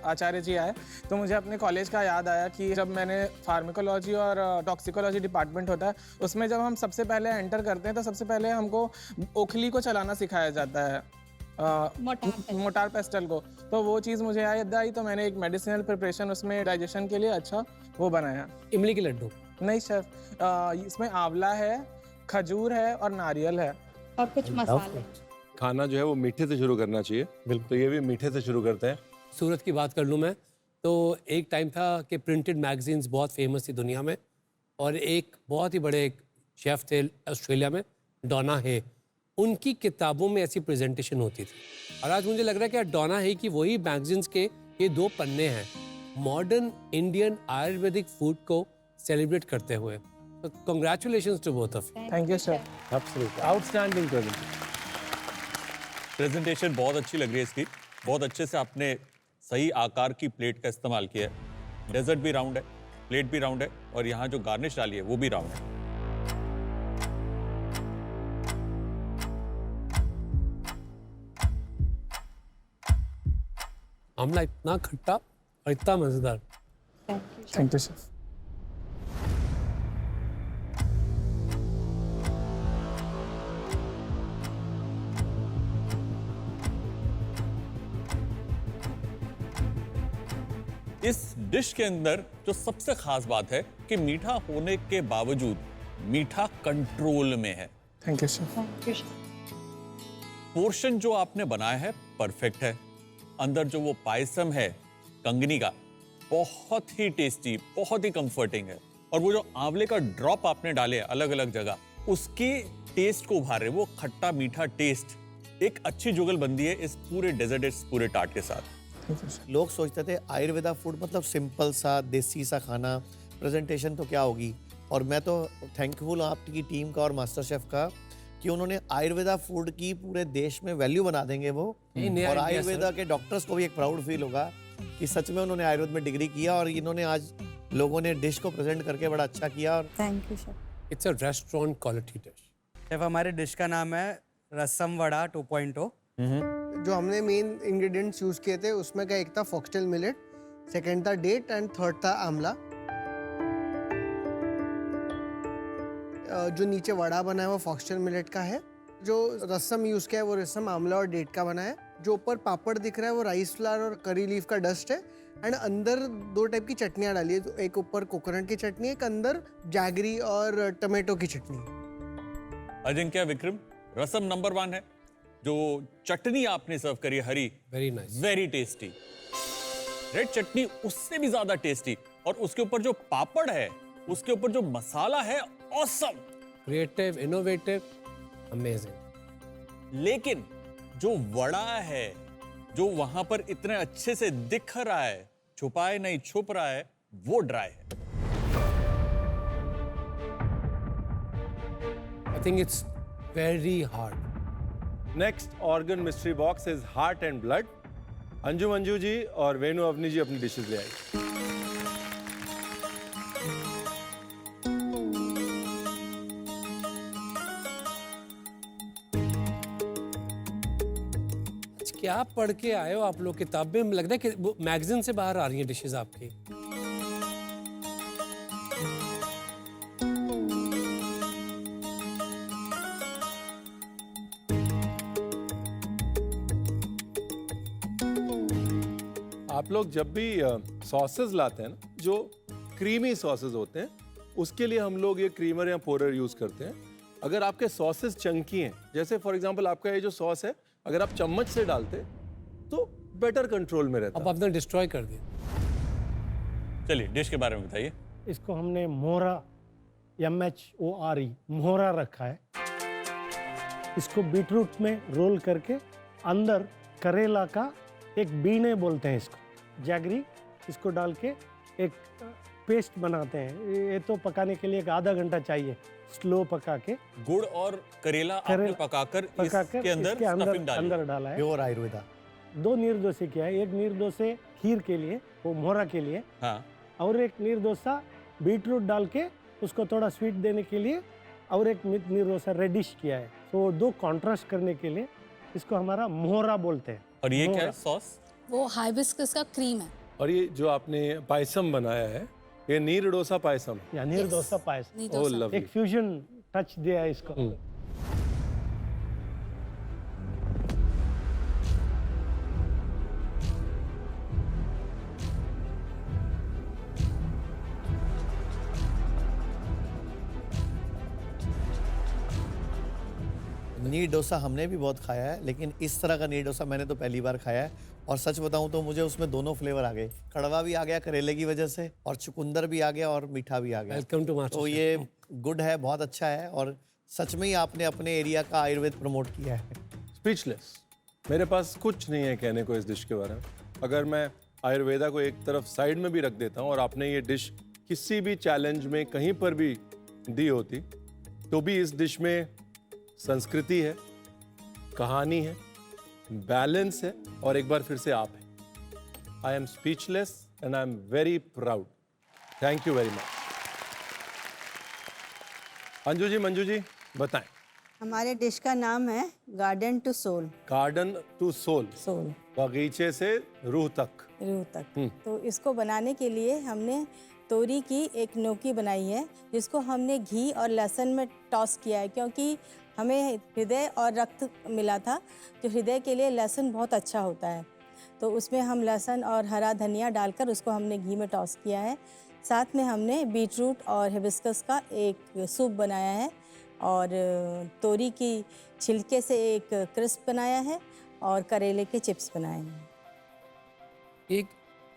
आचार्य जी आए तो मुझे अपने कॉलेज का याद आया कि जब मैंने फार्माकोलॉजी और टॉक्सिकोलॉजी डिपार्टमेंट होता है उसमें जब हम सबसे पहले एंटर करते हैं तो सबसे पहले हमको ओखली को चलाना सिखाया जाता है, मोटार पेस्टल को। तो वो चीज़ मुझे याद आई तो मैंने एक मेडिसिनल प्रिपरेशन उसमें डाइजेशन के लिए अच्छा वो बनाया। इमली के लड्डू? नहीं शेफ, इसमें आंवला है, खजूर है और नारियल है और कुछ मसाले। खाना जो है वो मीठे से शुरू करना चाहिए। बिल्कुल, तो ये भी मीठे से शुरू करते हैं। सूरत की बात कर लूँ मैं तो एक टाइम था कि प्रिंटेड मैगजीन्स बहुत फेमस थी दुनिया में, और एक बहुत ही बड़े एक शेफ़ थे ऑस्ट्रेलिया में, डोना हे, उनकी किताबों में ऐसी प्रेजेंटेशन होती थी। और आज मुझे लग रहा है कि डोना हे की वही मैगजीन्स के ये 2 पन्ने हैं मॉडर्न इंडियन आयुर्वेदिक फूड को सेलिब्रेट करते हुए। तो congratulations to both of you. Thank you sir. Absolutely outstanding presentation बहुत अच्छी लग रही है इसकी। बहुत अच्छे से आपने सही आकार की प्लेट का इस्तेमाल किया है। डेजर्ट भी राउंड है, प्लेट भी राउंड है, और यहाँ जो गार्निश डाली है वो भी राउंड है। आमला इतना खट्टा और इतना मजेदार। Thank you sir. इस डिश के अंदर जो सबसे खास बात है कि मीठा होने के बावजूद मीठा कंट्रोल में है। Thank you sir. पोर्शन जो आपने बनाया है परफेक्ट है। अंदर जो वो पायसम है कंगनी का, बहुत ही टेस्टी, बहुत ही कंफर्टिंग है। और वो जो आंवले का ड्रॉप आपने डाले अलग अलग जगह, उसके टेस्ट को उभार रहे, वो खट्टा मीठा टेस्ट एक अच्छी जुगलबंदी है इस पूरे डेजर्ट, इस पूरे टार्ट के साथ। लोग सोचते थे आयुर्वेदा फूड मतलब सिंपल सा देसी सा खाना, प्रेजेंटेशन तो क्या होगी। और मैं तो थैंकफुल हूँ आपकी टीम का और मास्टर शेफ का कि उन्होंने आयुर्वेदा फूड की पूरे देश में वैल्यू बना देंगे वो। और आयुर्वेदा के डॉक्टर्स को भी एक प्राउड फील होगा कि सच में उन्होंने आयुर्वेद में डिग्री किया और इन्होंने आज लोगों ने डिश को प्रेजेंट करके बड़ा अच्छा किया। और thank you chef. It's a restaurant quality dish. Chef हमारे डिश का नाम है रसम वड़ा 2.0। जो हमने मेन इंग्रेडिएंट्स यूज किए थे उसमें का एक था फॉक्सटेल मिलेट, सेकंड था डेट एंड थर्ड था आंवला। जो नीचे वड़ा बना है वो फॉक्सटेल मिलेट का है। जो रसम यूज किया है वो रसम आंवला और डेट का बना है। जो ऊपर पापड़ दिख रहा है वो राइस फ्लावर और करी लीफ का डस्ट है। एंड अंदर 2 टाइप की चटनियाँ डाली है, एक ऊपर कोकोनट की चटनी, एक अंदर जैगरी और टमाटो की चटनी। अजिंक्य विक्रम, रसम नंबर 1 है। जो चटनी आपने सर्व करी है हरी, very nice, very tasty. Red चटनी उससे भी ज्यादा टेस्टी, और उसके ऊपर जो पापड़ है, उसके ऊपर जो मसाला है, ऑसम, क्रिएटिव, इनोवेटिव, अमेजिंग। लेकिन जो वड़ा है, जो वहां पर इतने अच्छे से दिख रहा है, छुपाए नहीं छुप रहा है, वो ड्राई है। I think it's very hard. Next organ mystery box is heart and blood. Anju Manju ji और वेणु अवनी जी अपनी डिशेस ले आई। क्या पढ़ के आए हो आप लोग? किताबें लगता है कि मैगजीन से बाहर आ रही हैं डिशेस आपकी। आप लोग जब भी सॉसेस लाते हैं ना, जो क्रीमी सॉसेस होते हैं, उसके लिए हम लोग ये क्रीमर या पोरर यूज करते हैं। अगर आपके सॉसेस चंकी हैं, जैसे फॉर एग्जांपल आपका ये जो सॉस है, अगर आप चम्मच से डालते तो बेटर कंट्रोल में रहता। अब आपने डिस्ट्रॉय कर दिया। चलिए डिश के बारे में बताइए। इसको हमने मोहरा, MHORE, मोहरा रखा है। इसको बीटरूट में रोल करके अंदर करेला का एक बीने बोलते हैं इसको, जैगरी, इसको डाल के एक पेस्ट बनाते हैं। ये तो पकाने के लिए एक आधा घंटा चाहिए, स्लो पका के। गुड़ और करेला आपने पकाकर इसके अंदर स्टफिंग डाली। अंदर डाला है। प्योर आयुर्वेदा। दो निर्दोसे किया है। एक निर्दोसे खीर के लिए, वो मोहरा के लिए, हाँ और एक निर्दोसा बीटरूट डाल के उसको थोड़ा स्वीट देने के लिए, और एक निर्दोसा रेडिश किया है। तो दो कॉन्ट्रास्ट करने के लिए इसको हमारा मोहरा बोलते हैं। और ये क्या है मोहरा। सॉस? वो हाइबिस्कस का क्रीम है। और ये जो आपने पायसम बनाया है, ये नीर डोसा पायसम है। या नीरदोसा पायस। ओह लवली। एक फ्यूजन टच दिया है इसको। नीर डोसा हमने भी बहुत खाया है, लेकिन इस तरह का नीर डोसा मैंने तो पहली बार खाया है। और सच बताऊं तो मुझे उसमें दोनों फ्लेवर आ गए, कड़वा भी आ गया करेले की वजह से, और चुकंदर भी आ गया, और मीठा भी आ गया। वेलकम टू मास्टर तो ये गुड है, बहुत अच्छा है, और सच में ही आपने अपने एरिया का आयुर्वेद प्रमोट किया है। स्पीचलेस, मेरे पास कुछ नहीं है कहने को इस डिश के बारे में। अगर मैं आयुर्वेदा को एक तरफ साइड में भी रख देता हूँ और आपने ये डिश किसी भी चैलेंज में कहीं पर भी दी होती, तो भी इस डिश में संस्कृति है, कहानी है, बैलेंस है, और एक बार फिर से आप हैं। I am speechless and I am very proud. Thank you very much. Anju ji, Manju ji बताएं। हमारे डिश का नाम है garden to soul. Garden to soul, soul बगीचे से रूह तक। रूह तक। तो इसको बनाने के लिए हमने तोरी की एक न्योकी बनाई है, जिसको हमने घी और लहसुन में टॉस किया है, क्योंकि हमें हृदय और रक्त मिला था। जो हृदय के लिए लहसुन बहुत अच्छा होता है, तो उसमें हम लहसुन और हरा धनिया डालकर उसको हमने घी में टॉस किया है। साथ में हमने बीटरूट और हिबिस्कस का एक सूप बनाया है, और तोरी की छिलके से एक क्रिस्प बनाया है, और करेले के चिप्स बनाए हैं। एक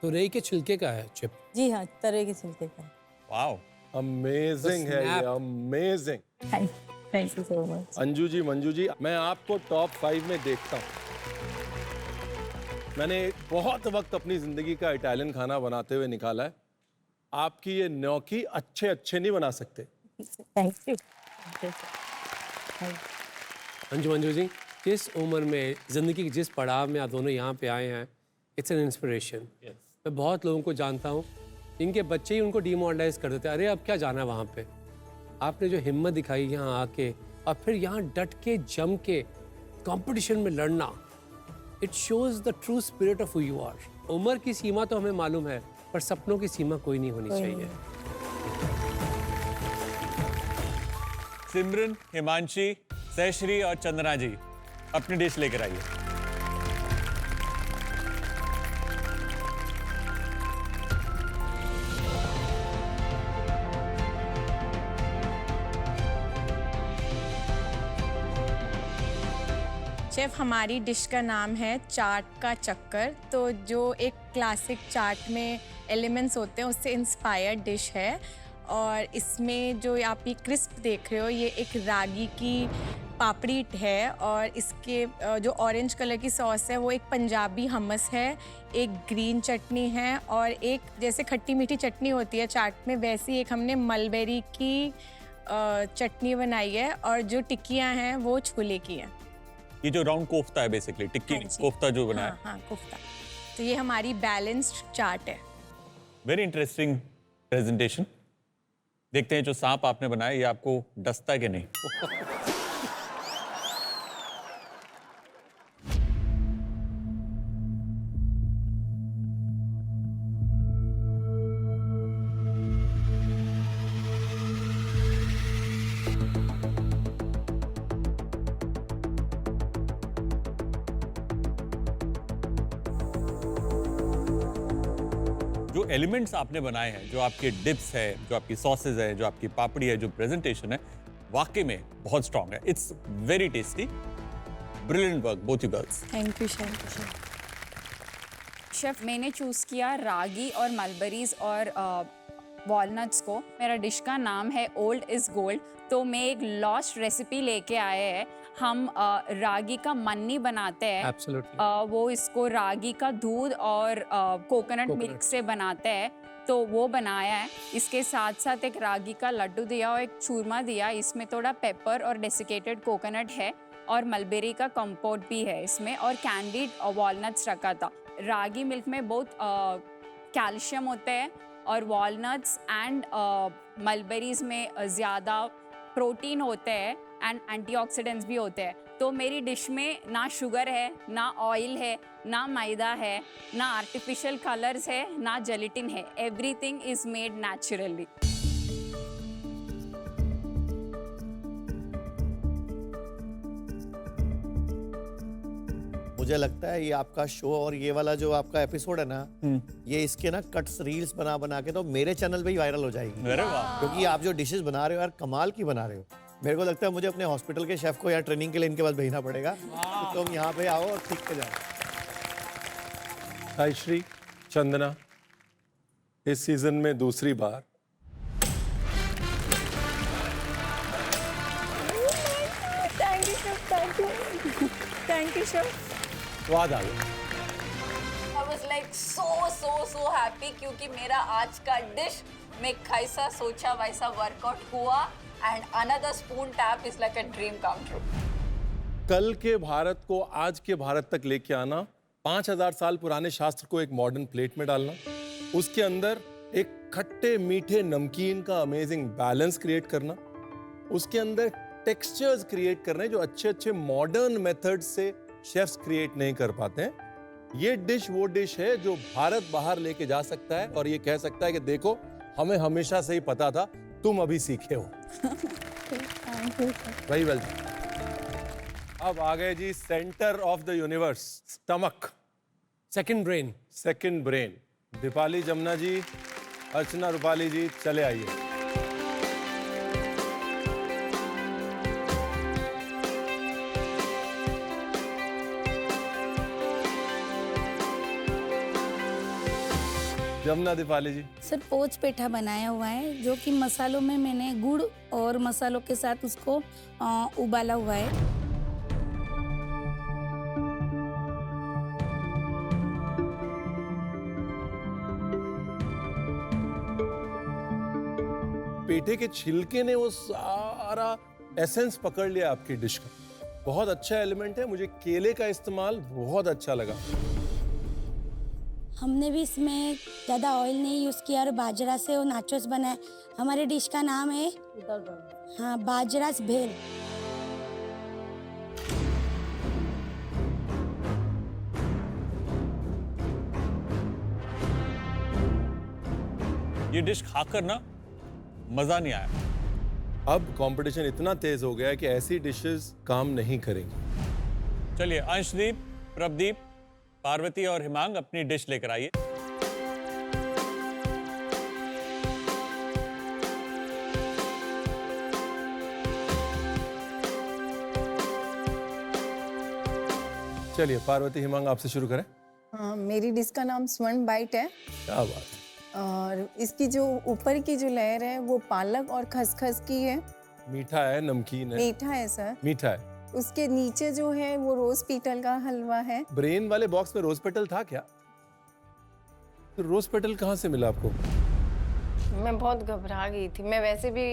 तुरई के छिलके का है चिप। जी हाँ, तोरी के छिलके का। वाओ, अमेजिंग है ये, amazing. Thank you so much. Anju ji, Manju ji, मैं आपको टॉप 5 में देखता हूँ। मैंने बहुत वक्त अपनी जिंदगी का इटालियन खाना बनाते हुए निकाला है। आपकी ये न्योकी अच्छे नहीं बना सकते। Thank you. अंजू मंजू जी, जिस उम्र में ज़िंदगी के जिस पड़ाव में आप दोनों यहाँ पे आए हैं, इट्स एन इंस्पिरेशन। मैं बहुत लोगों को जानता हूँ, इनके बच्चे ही उनको डिमोरलाइज कर देते हैं, अरे अब क्या जाना है वहाँ पे। आपने जो हिम्मत दिखाई यहाँ आके, और फिर यहाँ डट के जम के कंपटीशन में लड़ना, it shows the true spirit of who you are. उम्र की सीमा तो हमें मालूम है, पर सपनों की सीमा कोई नहीं होनी चाहिए। सिमरन, हिमांशी, सहश्री और चंदना जी अपनी डिश लेकर आइए। शेफ, हमारी डिश का नाम है चाट का चक्कर। तो जो एक क्लासिक चाट में एलिमेंट्स होते हैं, उससे इंस्पायर्ड डिश है। और इसमें जो आप ये क्रिस्प देख रहे हो, ये एक रागी की पापड़ी है, और इसके जो ऑरेंज कलर की सॉस है वो एक पंजाबी हमस है, एक ग्रीन चटनी है, और एक जैसे खट्टी मीठी चटनी होती है चाट में, वैसी एक हमने मलबेरी की चटनी बनाई है, और जो टिक्कियाँ हैं वो छोले की हैं। ये जो राउंड कोफ्ता है बेसिकली, टिक्की कोफ्ता जो बनाया है। हाँ, कोफ्ता। तो ये हमारी बैलेंस्ड चाट है। Very interesting presentation. देखते हैं जो सांप आपने बनाया ये आपको डसता है कि नहीं। जो एलिमेंट्स आपने बनाए हैं, जो आपके डिप्स है, जो आपकी सॉसेज है, जो आपकी पापड़ी है, जो प्रेजेंटेशन है, वाकई में बहुत स्ट्रांग है। It's very tasty. Brilliant work both you girls. Thank you chef. Chef, मैंने चूज़ किया रागी और मलबरीज और वॉलनट्स को। मेरा डिश का नाम है ओल्ड इज़ गोल्ड। तो मैं एक लॉस्ट रेसिपी लेके आए हैं। हम रागी का मन्नी बनाते हैं। Absolutely. वो इसको रागी का दूध और कोकोनट मिल्क से बनाते हैं, तो वो बनाया है। इसके साथ साथ एक रागी का लड्डू दिया और एक चूरमा दिया। इसमें थोड़ा पेपर और डेसिकेटेड कोकोनट है। और मलबेरी का कंपोट भी है इसमें, और कैंडीड वॉलनट्स रखा था। रागी मिल्क में बहुत कैल्शियम होते हैं और वॉलनट्स एंड मलबेरीज में ज़्यादा प्रोटीन होते हैं एंड एंटीऑक्सीडेंट्स भी होते हैं। तो मेरी डिश में ना शुगर है, ना ऑयल है, ना मैदा है, ना आर्टिफिशियल कलर्स है, ना जेलेटिन है। Everything is made naturally. मुझे लगता है ये आपका शो और ये वाला जो आपका एपिसोड है ना, ये इसके ना कट्स रील्स बना बना के तो मेरे चैनल पे ही वायरल हो जाएगी। अरे वाह। क्योंकि आप जो डिशेस बना रहे हो यार कमाल की बना रहे हो। मेरे को लगता है मुझे अपने हॉस्पिटल के शेफ को यार ट्रेनिंग के लिए इनके पास भेजना पड़ेगा। तो तुम यहाँ पे आओ और सीख के जाओ। हाय श्री चंदना, इस सीजन में दूसरी बार thank you chef, thank you, thank you chef. स्वाद आ गया। I was like so happy क्योंकि मेरा आज का डिश में कैसा सोचा वैसा वर्कआउट हुआ and another spoon tap is like a dream come true. कल के भारत को आज के भारत तक लेके आना, 5000 साल पुराने शास्त्र को एक मॉडर्न प्लेट में डालना, उसके अंदर एक खट्टे मीठे नमकीन का अमेजिंग बैलेंस क्रिएट करना, उसके अंदर टेक्सचर्स क्रिएट करने जो अच्छे अच्छे मॉडर्न मेथड्स से शेफ्स क्रिएट नहीं कर पाते हैं। ये डिश वो डिश है जो भारत बाहर लेके जा सकता है और ये कह सकता है कि देखो हमें हमेशा से ही पता था, तुम अभी सीखे हो। Very well. अब आ गए जी centre of the universe, stomach, second brain. Second brain. Deepali Jamuna ji, Archana Rupali ji, चले आइए। जमुना, दीपाली जी। सर पोच पेठा बनाया हुआ है जो कि मसालों में मैंने गुड़ और मसालों के साथ उसको उबाला हुआ है। पेठे के छिलके ने वो सारा एसेंस पकड़ लिया आपकी डिश का। बहुत अच्छा एलिमेंट है। मुझे केले का इस्तेमाल बहुत अच्छा लगा। हमने भी इसमें ज़्यादा ऑयल नहीं यूज़ किया और बाजरा से वो नाचोस बनाए। हमारे डिश का नाम है हाँ बाजरास भेल। ये डिश खाकर ना मजा नहीं आया। अब कंपटीशन इतना तेज हो गया है कि ऐसी डिशेस काम नहीं करेंगी। चलिए अंशदीप, प्रभदीप, पार्वती और हिमांग अपनी डिश लेकर आइए। चलिए पार्वती, हिमांग आपसे शुरू करें। हाँ, मेरी डिश का नाम स्वर्ण बाइट है। क्या बात है। और इसकी जो ऊपर की जो लेयर है वो पालक और खसखस की है। मीठा है, नमकीन है। मीठा है सर। मीठा है। उसके नीचे जो है वो रोज पीटल का हलवा है। ब्रेन वाले बॉक्स में रोज पेटल था क्या? तो रोज पेटल कहाँ से मिला आपको? मैं बहुत घबरा गई थी। मैं वैसे भी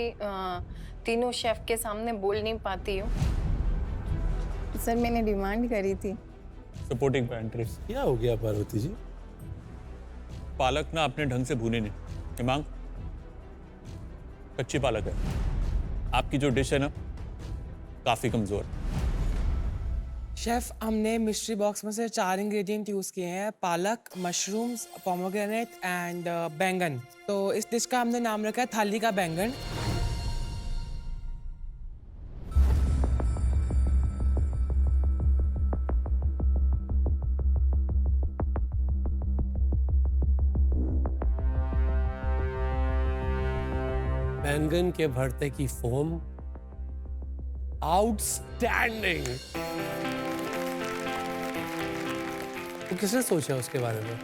तीनों शेफ के सामने बोल नहीं पाती हूँ। सर मैंने डिमांड करी थी। Supporting pantry. क्या हो गया पार्वती जी? पालक ना अपने ढंग से भूने नहीं। हिमांग, कच्ची पालक है। आपकी जो डिश है ना काफी कमजोर। शेफ, हमने मिस्ट्री बॉक्स में से 4 इंग्रेडिएंट यूज किए हैं: पालक, मशरूम्स, पोमोग्रेनेट एंड बैंगन। तो इस डिश का हमने नाम रखा है थाली का बैंगन। बैंगन के भरते की फोम आउटस्टैंडिंग। तो किसने सोचा उसके बारे में?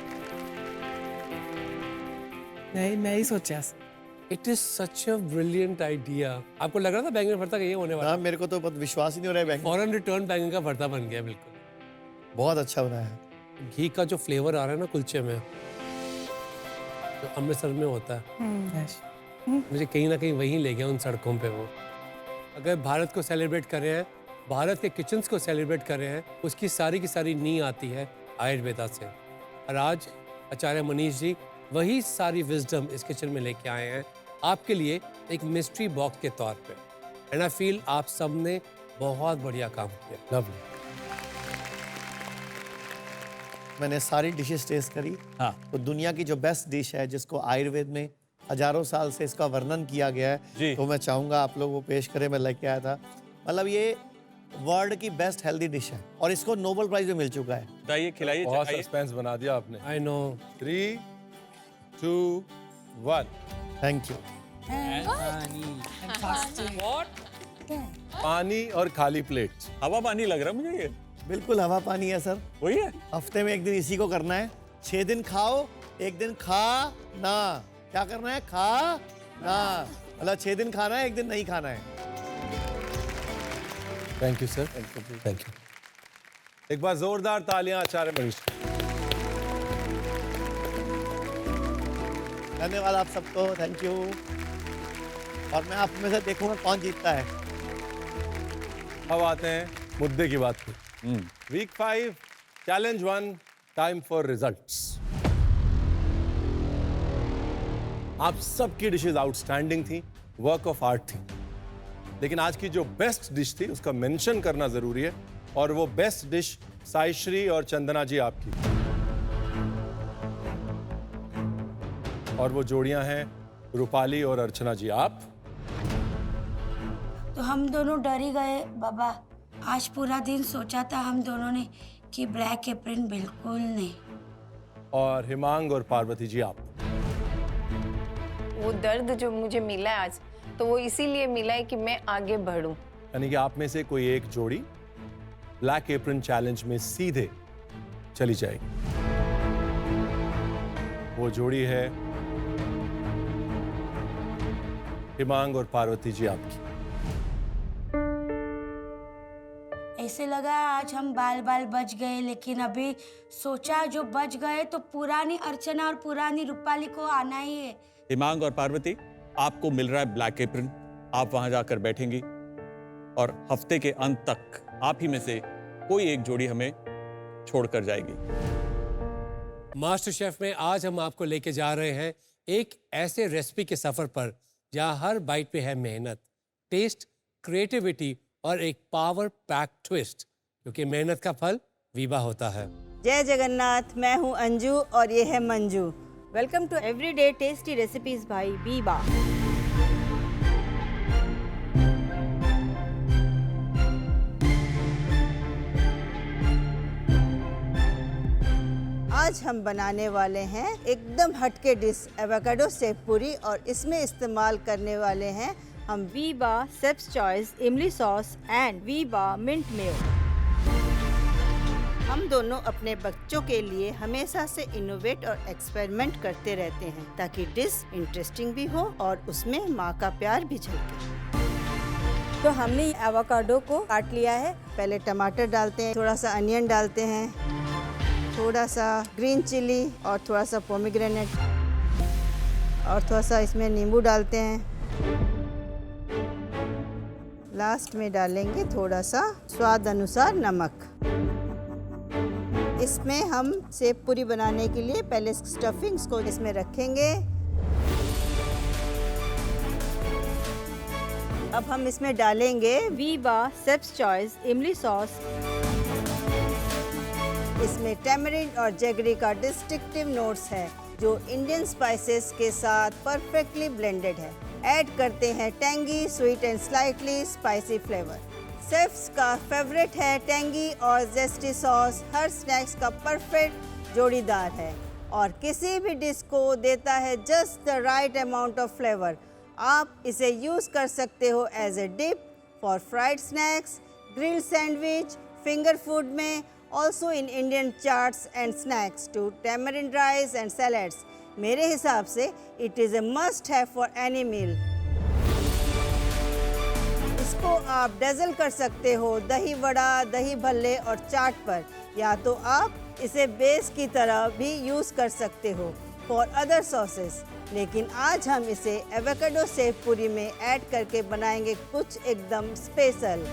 नहीं, मैं ही सोचा। It is such a brilliant idea. आपको लग रहा था बैंगन भरता का ये होने वाला? हाँ, मेरे को तो विश्वास ही नहीं हो रहा है। बैंगन फॉरन रिटर्न बैंगन का भरता बन गया। बिल्कुल बहुत अच्छा बनाया है। घी का जो फ्लेवर आ रहा है ना कुलचे में, जो अमृतसर में होता है, मुझे कहीं ना कहीं वहीं ले गया उन सड़कों पे। वो अगर भारत को सेलिब्रेट कर रहे हैं भारत के किचन्स को सेलिब्रेट कर रहे हैं, उसकी सारी की सारी नींव आती है आयुर्वेदा से। और आज आचार्य मनीष जी वही सारी विजडम इस किचन में लेके आए हैं आपके लिए एक मिस्ट्री बॉक्स के तौर पे। एंड आई फील आप सब ने बहुत बढ़िया काम किया। लवली। मैंने सारी डिशेस टेस्ट करी। हाँ। तो दुनिया की जो बेस्ट डिश है, जिसको आयुर्वेद में हजारों साल से इसका वर्णन किया गया है, तो मैं चाहूँगा आप लोग वो पेश करें। मैं लेके आया था, मतलब ये वर्ल्ड की बेस्ट हेल्दी डिश है और इसको नोबेल प्राइज भी मिल चुका है। बताइए, खिलाइए। बहुत सस्पेंस बना दिया आपने। I know. 3, 2, 1। Thank you. पानी और खाली प्लेट। हवा पानी लग रहा है मुझे ये। बिल्कुल हवा पानी है सर। वही है। हफ्ते में एक दिन इसी को करना है। 6 दिन खाओ, एक दिन खा ना। क्या करना है? खा ना। मतलब 6 दिन खाना है, एक दिन नहीं खाना है। Thank you sir. Thank you. एक बार जोरदार तालियां आचार्य मनीष। धन्यवाद आप सबको, थैंक यू। और मैं आप में से देखूंगा कौन जीतता है। अब आते हैं मुद्दे की बात पे। Week 5, challenge 1, time for results. आप सबकी डिशेज आउटस्टैंडिंग थी, वर्क ऑफ आर्ट थी, लेकिन आज की जो बेस्ट डिश थी उसका मेंशन करना जरूरी है, और वो बेस्ट डिश साईश्री और चंदना जी आपकी। और वो जोड़ियां हैं रूपाली और अर्चना जी आप। तो हम दोनों डर ही गए बाबा। आज पूरा दिन सोचा था हम दोनों ने कि ब्लैक एप्रन बिल्कुल नहीं। और हिमांग और पार्वती जी आप। वो दर्द जो मुझे मिला है आज, तो वो इसीलिए मिला है कि मैं आगे बढ़ूं। यानी कि आप में से कोई एक जोड़ी ब्लैक एप्रन चैलेंज में सीधे चली जाएगी। वो जोड़ी है हिमांग और पार्वती जी आपकी। ऐसे लगा आज हम बाल बाल बच गए, लेकिन अभी सोचा जो बच गए तो पुरानी अर्चना और पुरानी रूपाली को आना ही है। हिमांग और पार्वती, आपको मिल रहा है ब्लैक एप्रन। आप वहां जाकर बैठेंगी और हफ्ते के अंत तक आप ही में से कोई एक जोड़ी हमें छोड़कर जाएगी। मास्टर शेफ में आज हम आपको लेके जा रहे हैं एक ऐसे रेसिपी के सफर पर जहां हर बाइट पे है मेहनत, टेस्ट, क्रिएटिविटी और एक पावर पैक ट्विस्ट, क्योंकि मेहनत का फल वीबा होता है। जय जगन्नाथ, मैं हूं अंजू और ये है Manju. Welcome to everyday tasty recipes by Veeba. आज हम बनाने वाले हैं एकदम हटके डिश एवोकाडो सेव पूरी, और इसमें इस्तेमाल करने वाले हैं हम Veeba chef's choice imli sauce and Veeba mint mayo. हम दोनों अपने बच्चों के लिए हमेशा से इनोवेट और एक्सपेरिमेंट करते रहते हैं, ताकि डिश इंटरेस्टिंग भी हो और उसमें माँ का प्यार भी झलके। तो हमने एवोकाडो को काट लिया है। पहले टमाटर डालते हैं, थोड़ा सा अनियन डालते हैं, थोड़ा सा ग्रीन चिली और थोड़ा सा पोमीग्रेनेट, और थोड़ा सा इसमें नींबू डालते हैं। लास्ट में डालेंगे थोड़ा सा स्वाद अनुसार नमक। इसमें हम सेव पूरी बनाने के लिए पहले स्टफिंग्स को इसमें रखेंगे। अब हम इसमें डालेंगे Veeba chef's choice imli sauce. इसमें टैमरिंड और जैगरी का डिस्टिंक्टिव नोट्स है, जो इंडियन स्पाइसेस के साथ परफेक्टली ब्लेंडेड है। ऐड करते हैं tangy, sweet and slightly spicy flavour. Chefs का फेवरेट है टैंगी और जेस्टी सॉस, हर स्नैक्स का परफेक्ट जोड़ीदार है और किसी भी डिश को देता है just the right amount of flavour. आप इसे यूज़ कर सकते हो as a dip for fried snacks, grilled sandwich, finger food में, also in Indian charts and snacks to tamarind rice and salads. मेरे हिसाब से it is a must have for any meal. इसको आप डजल कर सकते हो दही वड़ा, दही भल्ले और चाट पर, या तो आप इसे बेस की तरह भी यूज़ कर सकते हो for other sauces. लेकिन आज हम इसे एवोकाडो सेव पूरी में ऐड करके बनाएंगे कुछ एकदम स्पेशल।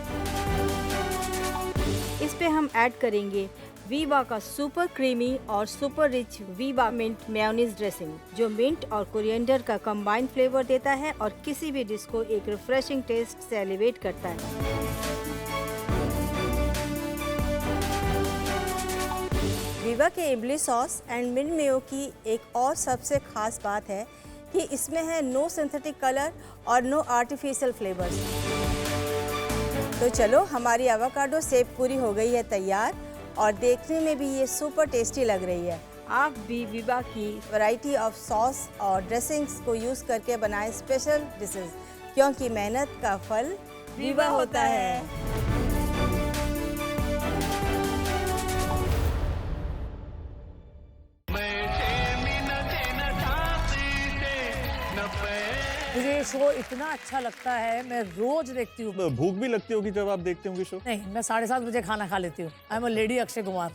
पे हम ऐड करेंगे वीवा का सुपर क्रीमी और super rich Veeba mint mayonnaise dressing, जो मिंट और कोरिएंडर का कंबाइंड फ्लेवर देता है और किसी भी डिश को एक रिफ्रेशिंग टेस्ट से एलिवेट करता है। वीवा के इमली सॉस एंड मिंट मेयो की एक और सबसे खास बात है कि इसमें है नो सिंथेटिक कलर और नो आर्टिफिशियल फ्लेवर्स। तो चलो, हमारी एवोकाडो सेब पूरी हो गई है तैयार और देखने में भी ये सुपर टेस्टी लग रही है। आप भी वीवा की वैरायटी ऑफ सॉस और ड्रेसिंग्स को यूज़ करके बनाएं स्पेशल डिशेस, क्योंकि मेहनत का फल वीवा होता है। मुझे ये शो इतना अच्छा लगता है, मैं रोज देखती हूँ। भूख भी लगती होगी जब आप देखते होंगे शो? नहीं, मैं 7:30 बजे खाना खा लेती हूँ। I am a lady Akshay Kumar.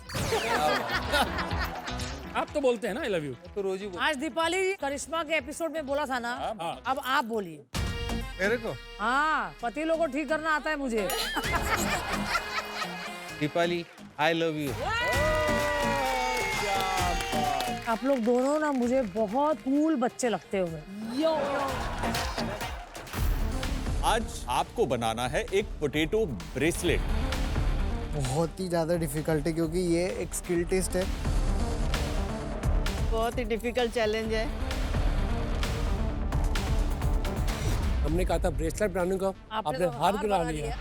आप तो बोलते हैं ना आई लव यू। तो रोज ही आज दीपाली करिश्मा के एपिसोड में बोला था ना, अब आप बोलिए। मेरे को हाँ, पति लोगों को ठीक करना आता है मुझे। Deepali I love you. आप लोग दोनों ना मुझे बहुत कूल बच्चे लगते हुए। आज आपको बनाना है एक पोटैटो ब्रेसलेट। बहुत ही ज़्यादा डिफिकल्ट है क्योंकि ये एक स्किल टेस्ट है। बहुत ही डिफिकल्ट चैलेंज है। हमने कहा था ब्रेसलेट बनाने का, आपने हार गिरा लिया।